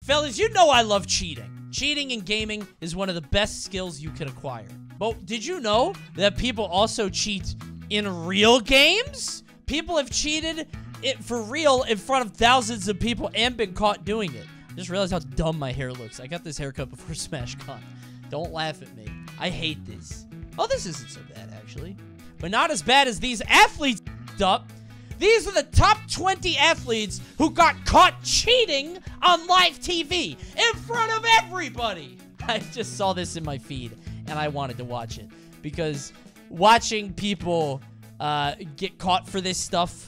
Fellas, you know I love cheating. Cheating in gaming is one of the best skills you can acquire. But did you know that people also cheat in real games? People have cheated it for real in front of thousands of people and been caught doing it. I just realized how dumb my hair looks. I got this haircut before SmashCon. Don't laugh at me. I hate this. Oh, this isn't so bad, actually. But not as bad as these athletes up. These are the top 20 athletes who got caught cheating on live TV in front of everybody. I just saw this in my feed, and I wanted to watch it. Because watching people get caught for this stuff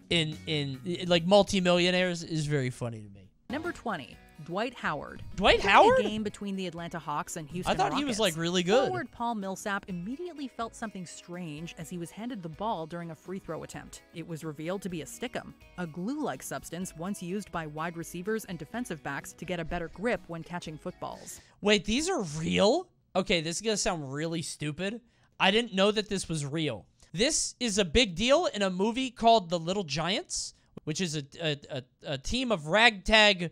in like multimillionaires is very funny to me. Number 20. Dwight Howard. Dwight Howard? A game between the Atlanta Hawks and Houston I thought Rockets. he was like really good. Forward Paul Millsap immediately felt something strange as he was handed the ball during a free throw attempt. It was revealed to be a stickum, a glue-like substance once used by wide receivers and defensive backs to get a better grip when catching footballs. Wait, these are real? Okay, this is gonna sound really stupid. I didn't know that this was real. This is a big deal in a movie called The Little Giants, which is a team of ragtag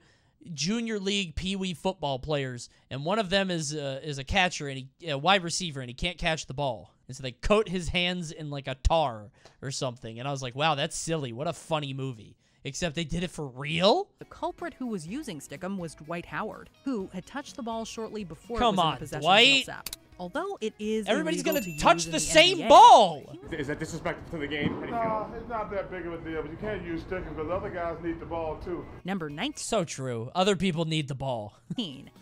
junior league pee-wee football players, and one of them is a catcher and a wide receiver, and he can't catch the ball. And so they coat his hands in like a tar or something. And I was like, wow, that's silly. What a funny movie. Except they did it for real? The culprit who was using stickum was Dwight Howard, who had touched the ball shortly before Come it was on, in possession Dwight. of Millsap. Although it is Everybody's illegal gonna to touch use the in same NBA, ball. Is that disrespectful to the game? How do you No, it's not that big of a deal, but you can't use sticking because other guys need the ball too. Number 19. So true. Other people need the ball.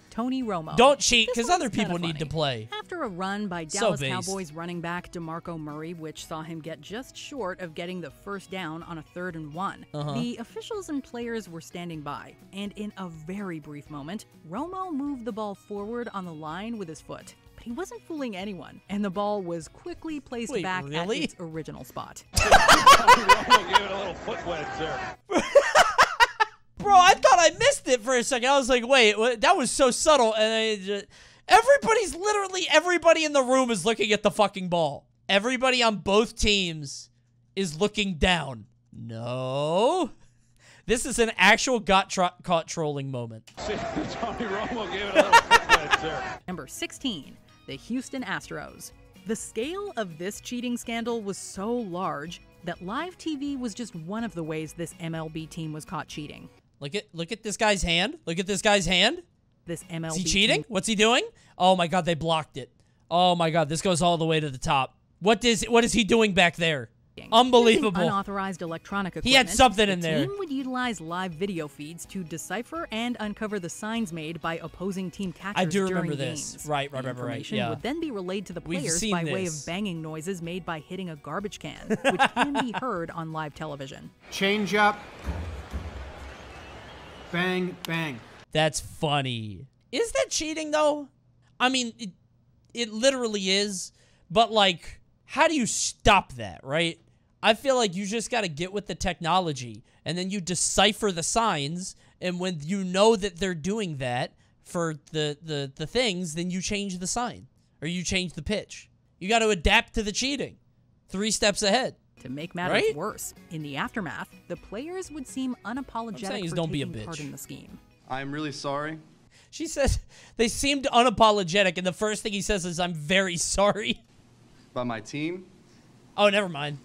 Tony Romo. Don't cheat, This because one's other people kinda need to funny. play. After a run by So Dallas based. Cowboys running back DeMarco Murray, which saw him get just short of getting the first down on a 3rd and 1, the officials and players were standing by, and in a very brief moment, Romo moved the ball forward on the line with his foot. But he wasn't fooling anyone, and the ball was quickly placed Wait, back really? at its original spot. Romo gave it a little foot wedge there. Bro, I thought I missed it for a second. I was like, wait, that was so subtle. And literally everybody in the room is looking at the fucking ball. Everybody on both teams is looking down. No. This is an actual caught trolling moment. Tony Romo gave it a little foot wedge there. Number 16, the Houston Astros. The scale of this cheating scandal was so large that live TV was just one of the ways this MLB team was caught cheating. Look at this guy's hand. Look at this guy's hand. This MLB Is he cheating? team What's he doing? Oh my god, they blocked it. Oh my god, this goes all the way to the top. What is he doing back there? Unbelievable. Using unauthorized electronic equipment, He had something in there. The team would utilize live video feeds to decipher and uncover the signs made by opposing team catchers I do during remember this. games. Right, The information yeah. would then be relayed to the We've players seen by way this. of banging noises made by hitting a garbage can, which can be heard on live television. Change up. Bang, bang. That's funny. Is that cheating, though? I mean, it literally is. But, like, how do you stop that, right? I feel like you just got to get with the technology. And then you decipher the signs. And when you know that they're doing that for the things, then you change the sign. Or you change the pitch. You got to adapt to the cheating. 3 steps ahead. To make matters worse, in the aftermath, the players would seem unapologetic for don't be a taking bitch. part in the scheme. I'm really sorry. She says they seemed unapologetic, and the first thing he says is, I'm very sorry. By my team, Oh, never mind.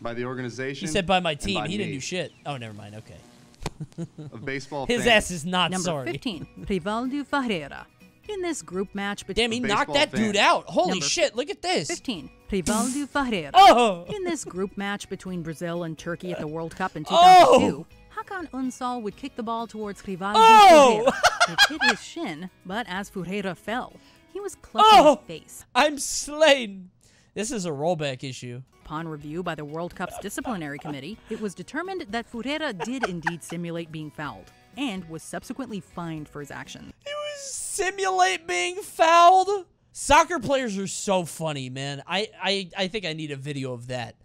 by the organization. He said by my and team. by He didn't me, do shit. Oh, never mind. Okay. Of baseball His fans. ass is not Number sorry. 15, Rivaldo Ferreira. In this group match between Damn, he baseball knocked that fan. dude out. Holy Number shit, look at this. 15, Rivaldo Ferreira. Oh! In this group match between Brazil and Turkey at the World Cup in Oh! 2002, Hakan Unsal would kick the ball towards Rivaldo Oh! Ferreira. It hit his shin, but as Ferreira fell, he was clutching his face. I'm slain. This is a rollback issue. Upon review by the World Cup's disciplinary committee, it was determined that Ferreira did indeed simulate being fouled, and was subsequently fined for his actions. He was simulate being fouled. Soccer players are so funny, man. I think I need a video of that.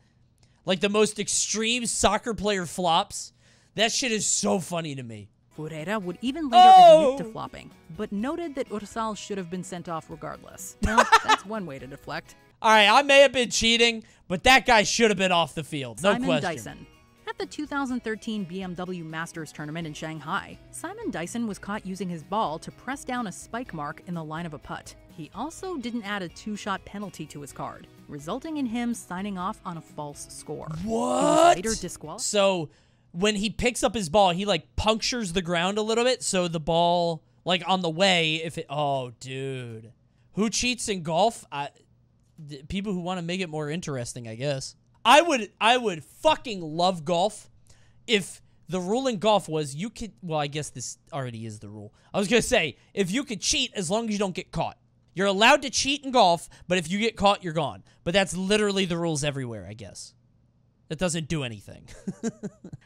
Like the most extreme soccer player flops. That shit is so funny to me. Ferreira would even later admit to flopping, but noted that Ursal should have been sent off regardless. Well, that's one way to deflect. All right, I may have been cheating, but that guy should have been off the field. No Simon question. Dyson. At At the 2013 BMW Masters Tournament in Shanghai, Simon Dyson was caught using his ball to press down a spike mark in the line of a putt. He also didn't add a 2-shot penalty to his card, resulting in him signing off on a false score. What? He was later disqualified. So when he picks up his ball, he like punctures the ground a little bit, so the ball, like on the way, if it... Oh, dude. Who cheats in golf? People who want to make it more interesting, I guess. I would fucking love golf if the rule in golf was you could... Well, I guess this already is the rule. I was going to say, if you could cheat as long as you don't get caught. You're allowed to cheat in golf, but if you get caught, you're gone. But that's literally the rules everywhere, I guess. That doesn't do anything.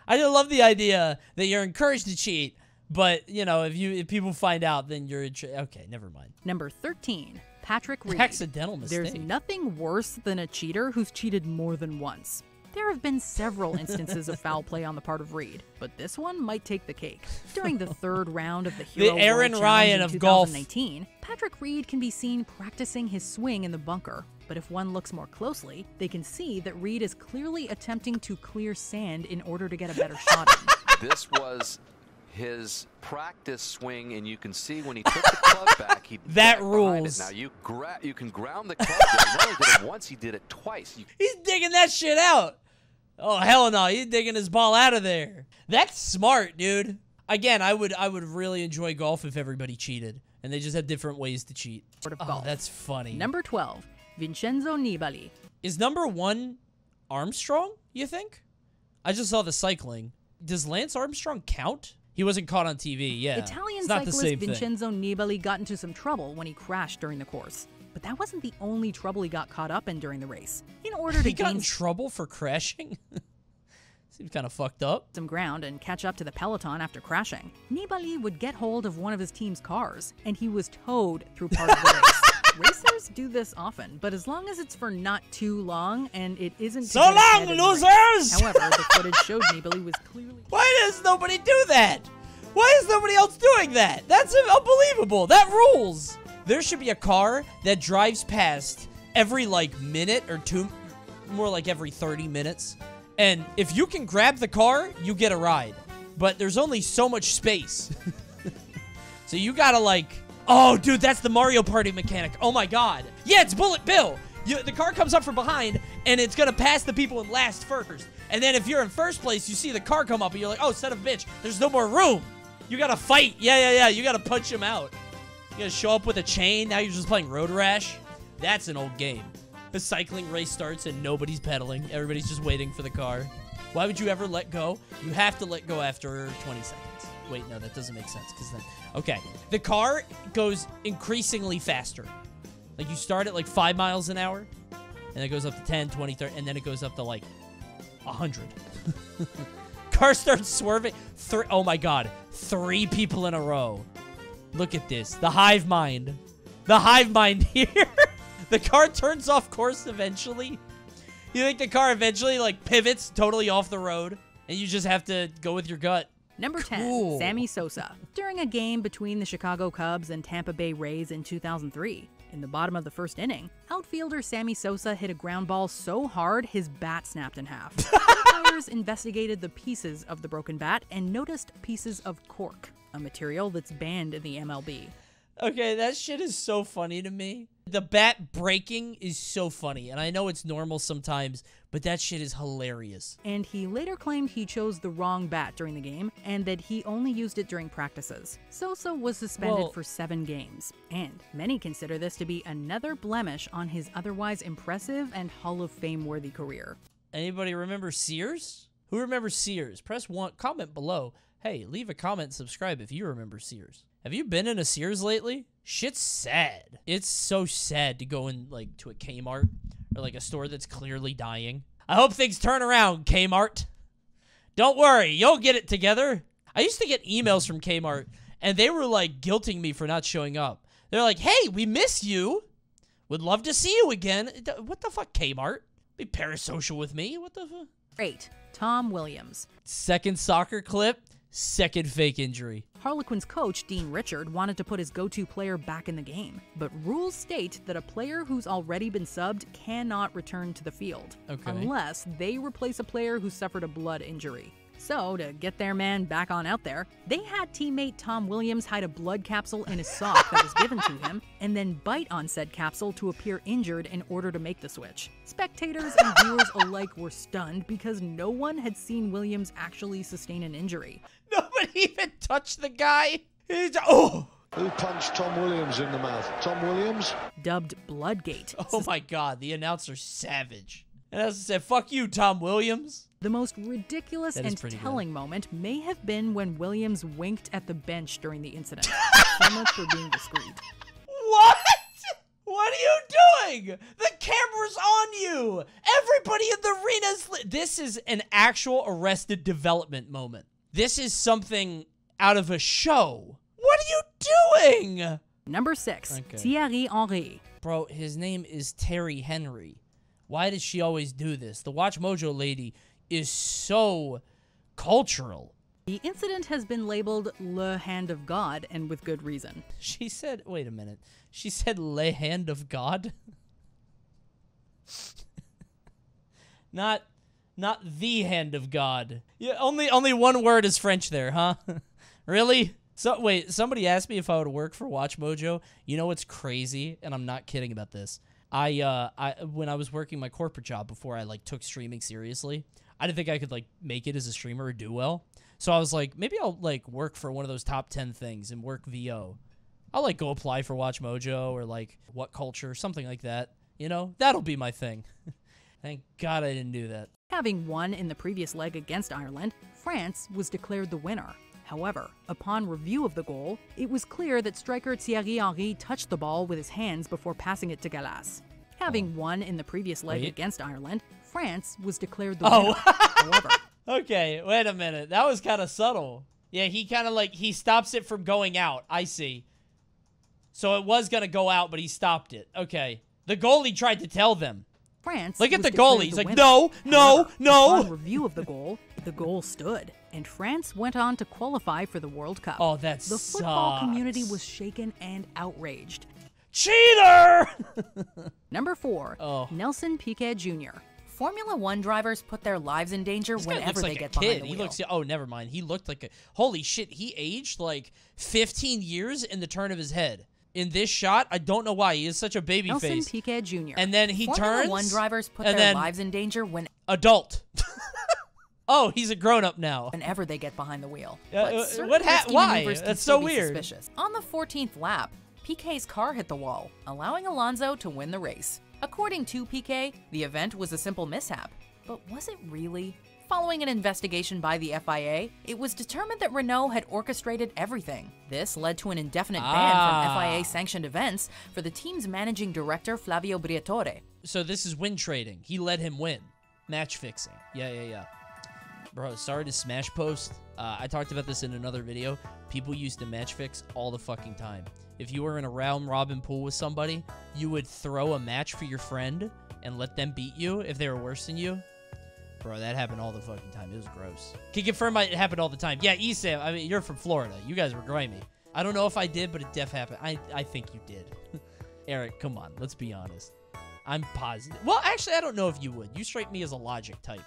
I just love the idea that you're encouraged to cheat, but, you know, if people find out, then you're... Okay, never mind. Number 13, Patrick Reed. Accidental mistake. There's nothing worse than a cheater who's cheated more than once. There have been several instances of foul play on the part of Reed, but this one might take the cake. During the third round of the Hero The Aaron World Ryan Challenge in of golf. 2019, Patrick Reed can be seen practicing his swing in the bunker. But if one looks more closely, they can see that Reed is clearly attempting to clear sand in order to get a better shot in. This was his practice swing, and you can see when he took the club back, he that rules. rules. Now you can ground the club there. He not only did it once, he did it twice. He's digging that shit out. Oh, hell no. He's digging his ball out of there. That's smart, dude. Again, I would really enjoy golf if everybody cheated, and they just had different ways to cheat. Oh, that's funny. Number 12, Vincenzo Nebelli. Is number 1 Armstrong, you think? I just saw the cycling. Does Lance Armstrong count? He wasn't caught on TV, yeah. Italian it's not cyclist the same Vincenzo Nebelli got into some trouble when he crashed during the course. But that wasn't the only trouble he got caught up in during the race. In order to He got gain in trouble for crashing? Seems kind of fucked up. some ground and catch up to the peloton after crashing, Nebelli would get hold of one of his team's cars, and he was towed through part of the race. Racers do this often, but as long as it's for not too long and it isn't So long, losers! However, the footage showed Nebelli was clearly... Why does nobody do that? Why is nobody else doing that? That's unbelievable. That rules. There should be a car that drives past every, like, minute or two, more like every 30 minutes. And if you can grab the car, you get a ride. But there's only so much space. So you gotta, like... Oh, dude, that's the Mario Party mechanic. Oh, my God. Yeah, it's Bullet Bill. The car comes up from behind, and it's gonna pass the people in last first. And then if you're in first place, you see the car come up, and you're like, oh, son of a bitch, there's no more room. You gotta fight. Yeah. You gotta punch him out. You gotta show up with a chain. Now you're just playing Road Rash. That's an old game. The cycling race starts, and nobody's pedaling. Everybody's just waiting for the car. Why would you ever let go? You have to let go after 20 seconds. Wait, no, that doesn't make sense, because then... Okay, the car goes increasingly faster. Like, you start at, like, 5 miles an hour, and it goes up to 10, 20, 30, and then it goes up to, like, 100. Car starts swerving. Oh, my God. 3 people in a row. Look at this. The hive mind. The hive mind here. The car turns off course eventually. You think the car eventually, like, pivots totally off the road, and you just have to go with your gut. Number 10, Sami Sosa. During a game between the Chicago Cubs and Tampa Bay Rays in 2003, in the bottom of the first inning, outfielder Sami Sosa hit a ground ball so hard his bat snapped in half. Players investigated the pieces of the broken bat and noticed pieces of cork, a material that's banned in the MLB. Okay, that shit is so funny to me. The bat breaking is so funny, and I know it's normal sometimes, but that shit is hilarious. And he later claimed he chose the wrong bat during the game, and that he only used it during practices. Sosa was suspended for 7 games, and many consider this to be another blemish on his otherwise impressive and Hall of Fame-worthy career. Anybody remember Sears? Who remembers Sears? Press 1, comment below. Hey, leave a comment and subscribe if you remember Sears. Have you been in a Sears lately? Shit's sad. It's so sad to go in, like, to a Kmart or, like, a store that's clearly dying. I hope things turn around, Kmart. Don't worry, you'll get it together. I used to get emails from Kmart, and they were, like, guilting me for not showing up. They're like, hey, we miss you. Would love to see you again. What the fuck, Kmart? Be parasocial with me? What the fuck? 8. Tom Williams. Second soccer clip. second fake injury. Harlequins coach Dean Richard wanted to put his go-to player back in the game, but rules state that a player who's already been subbed cannot return to the field unless they replace a player who suffered a blood injury. So, to get their man back on out there, they had teammate Tom Williams hide a blood capsule in his sock that was given to him, and then bite on said capsule to appear injured in order to make the switch. Spectators and viewers alike were stunned because no one had seen Williams actually sustain an injury. Nobody even touched the guy. Oh! Who punched Tom Williams in the mouth? Tom Williams? Dubbed Bloodgate. Oh my God, the announcer's savage. And as I said, fuck you, Tom Williams. The most ridiculous and telling moment may have been when Williams winked at the bench during the incident. So much for being discreet. What? What are you doing? The camera's on you. Everybody in the arena's this is an actual Arrested Development moment. This is something out of a show. What are you doing? Number 6, Thierry Henry. Bro, his name is Terry Henry. Why does she always do this? The Watch Mojo lady is so cultural. The incident has been labeled Le Hand of God, and with good reason. She said, wait a minute. She said Le Hand of God? Not the hand of God. Yeah, only one word is French there, huh? Really? So wait, somebody asked me if I would work for Watch Mojo. You know what's crazy? And I'm not kidding about this. When I was working my corporate job before I took streaming seriously, I didn't think I could make it as a streamer or do well. So I was like, maybe I'll work for one of those top 10 things and work VO. I'll go apply for Watch Mojo or What Culture, something like that. You know, that'll be my thing. Thank God I didn't do that. Having won in the previous leg against Ireland, France was declared the winner. However, upon review of the goal, it was clear that striker Thierry Henry touched the ball with his hands before passing it to Gallas. Having won in the previous leg against Ireland, France was declared the winner. However, okay, wait a minute. That was kind of subtle. Yeah, he kind of he stops it from going out. I see. So it was going to go out, but he stopped it. Okay. The goalie tried to tell them. France Look at was the goalie. He's winner. no. Upon review of the goal stood, and France went on to qualify for the World Cup. Oh, that The football community was shaken and outraged. Cheater! Number 4, Nelson Piquet Jr. Formula One drivers put their lives in danger whenever they get behind the wheel. He looks, oh, never mind. He looked like a, holy shit, he aged 15 years in the turn of his head. In this shot, I don't know why. He is such a baby face. Nelson Piquet Jr. And then he Formula turns. One drivers put their lives in danger Adult. Oh, he's a grown-up now. Whenever they get behind the wheel. Why? That's so weird. Suspicious. On the 14th lap, Piquet's car hit the wall, allowing Alonso to win the race. According to Piquet, the event was a simple mishap. But was it really? Following an investigation by the FIA, it was determined that Renault had orchestrated everything. This led to an indefinite ban from FIA-sanctioned events for the team's managing director, Flavio Briatore. So this is win trading. He let him win. Match fixing. Yeah. Bro, sorry to smash post. I talked about this in another video. People used to match fix all the fucking time. If you were in a round-robin pool with somebody, you would throw a match for your friend and let them beat you if they were worse than you. Bro, that happened all the fucking time. It was gross. Can you confirm it happened all the time? Yeah, Esam, I mean, you're from Florida. You guys were grimy. I don't know if I did, but it def happened. I think you did. Eric, come on. Let's be honest. I'm positive. Well, actually, I don't know if you would. You strike me as a Logic type.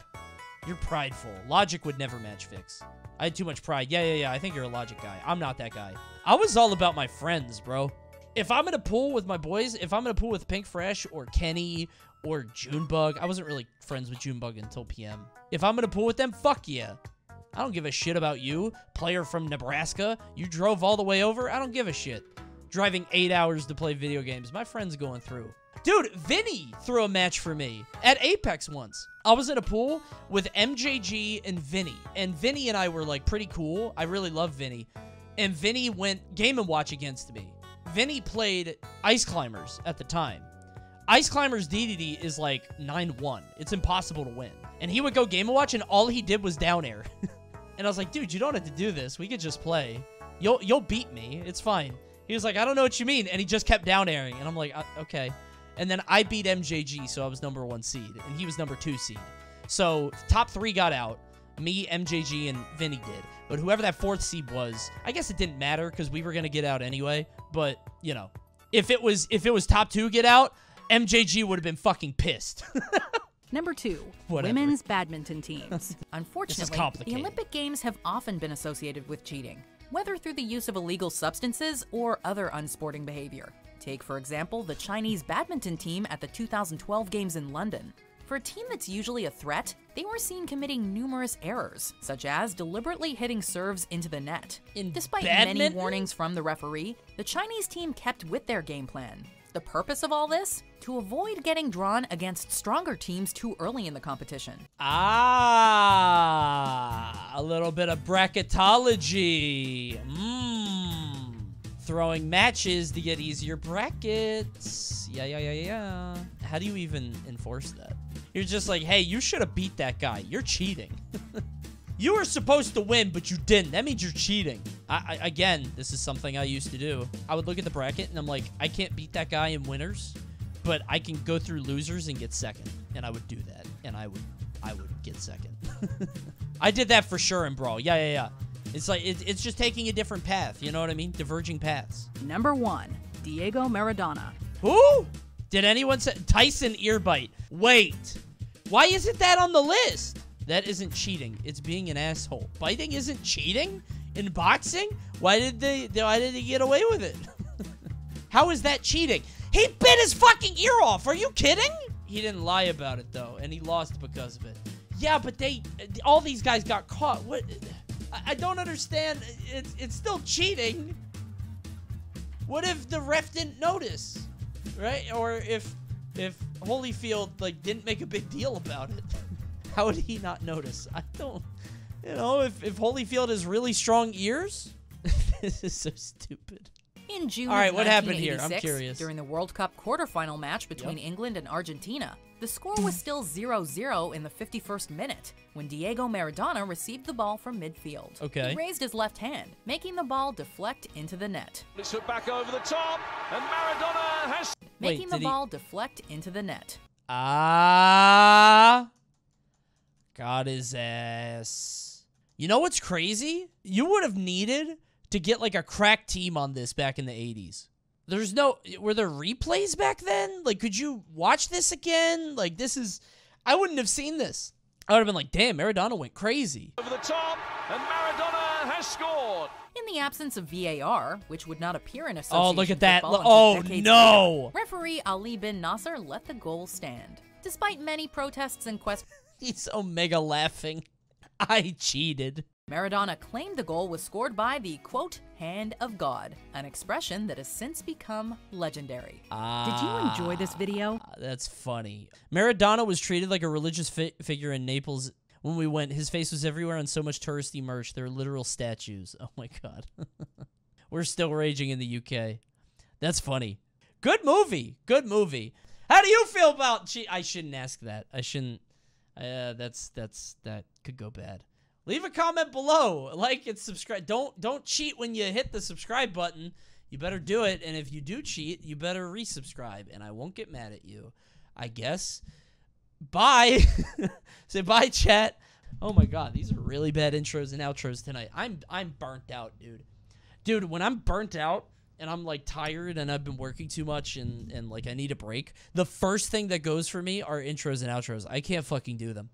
You're prideful. Logic would never match fix. I had too much pride. Yeah. I think you're a Logic guy. I'm not that guy. I was all about my friends, bro. If I'm in a pool with my boys, if I'm in a pool with Pink Fresh or Kenny or Junebug, I wasn't really friends with Junebug until PM. If I'm in a pool with them, fuck yeah. I don't give a shit about you, player from Nebraska. You drove all the way over. I don't give a shit. Driving 8 hours to play video games. My friend's going through. Dude, Vinny threw a match for me at Apex once. I was in a pool with MJG and Vinny. And Vinny and I were pretty cool. I really love Vinny. And Vinny went Game & Watch against me. Vinny played Ice Climbers at the time. Ice Climbers DDD is 9-1. It's impossible to win. And he would go Game & Watch and all he did was down air. And I was like, dude, you don't have to do this. We could just play. You'll beat me. It's fine. He was like, I don't know what you mean. And he just kept down airing. And I'm like, okay. And then I beat MJG, so I was number 1 seed. And he was number 2 seed. So top 3 got out. Me, MJG, and Vinny did. But whoever that 4th seed was, I guess it didn't matter because we were going to get out anyway. But, you know, if it was top 2 get out, MJG would have been fucking pissed. Number 2, Whatever. women's badminton teams. Unfortunately, the Olympic Games have often been associated with cheating, whether through the use of illegal substances or other unsporting behavior. Take, for example, the Chinese badminton team at the 2012 Games in London. For a team that's usually a threat, they were seen committing numerous errors, such as deliberately hitting serves into the net. Despite many warnings from the referee, the Chinese team kept with their game plan. The purpose of all this? To avoid getting drawn against stronger teams too early in the competition. Ah, a little bit of bracketology. Throwing matches to get easier brackets. Yeah. How do you even enforce that? You're just like, hey, you should have beat that guy. You're cheating. You were supposed to win, but you didn't. That means you're cheating. Again, this is something I used to do. I would look at the bracket, and I'm like, I can't beat that guy in winners, but I can go through losers and get second. And I would do that, and I would get second. I did that for sure in Brawl. Yeah. It's like, it's just taking a different path. You know what I mean? Diverging paths. Number 1, Diego Maradona. Who? Did anyone say? Dyson earbite. Wait. Why isn't that on the list? That isn't cheating. It's being an asshole. Biting isn't cheating? In boxing? Why did they get away with it? How is that cheating? He bit his fucking ear off. Are you kidding? He didn't lie about it, though, and he lost because of it. Yeah, but all these guys got caught. What? I don't understand. It's still cheating. What if the ref didn't notice? Right? Or if Holyfield, like, didn't make a big deal about it? How would he not notice? I don't, you know, if Holyfield has really strong ears? This is so stupid. In June All right, of what happened here? I'm 1986, curious. During the World Cup quarterfinal match between England and Argentina, the score was still 0-0 in the 51st minute when Diego Maradona received the ball from midfield. Okay. He raised his left hand, making the ball deflect into the net. It's put back over the top, and Maradona has... Making the ball deflect into the net. Got his ass. You know what's crazy? You would have needed to get like a crack team on this back in the 80s. Were there replays back then? Like, could you watch this again? Like, I wouldn't have seen this. I would have been like, damn, Maradona went crazy. Over the top, and Maradona has scored. In the absence of VAR, which would not appear in association look at that. football Oh, until decades no. later, referee Ali bin Nasser let the goal stand. Despite many protests and questions, He's Omega laughing. I cheated. Maradona claimed the goal was scored by the, quote, hand of God, an expression that has since become legendary. Did you enjoy this video? That's funny. Maradona was treated like a religious figure in Naples when we went. His face was everywhere on so much touristy merch. They're literal statues. Oh my God. We're still raging in the UK. That's funny. Good movie. Good movie. How do you feel about I shouldn't ask that. I shouldn't. That could go bad. Leave a comment below. Like and subscribe. Don't cheat when you hit the subscribe button. You better do it. And if you do cheat, you better resubscribe. And I won't get mad at you, I guess. Bye. Say bye, chat. Oh my God, these are really bad intros and outros tonight. I'm burnt out, dude. Dude, when I'm burnt out and I'm like tired and I've been working too much and like I need a break, the first thing that goes for me are intros and outros. I can't fucking do them.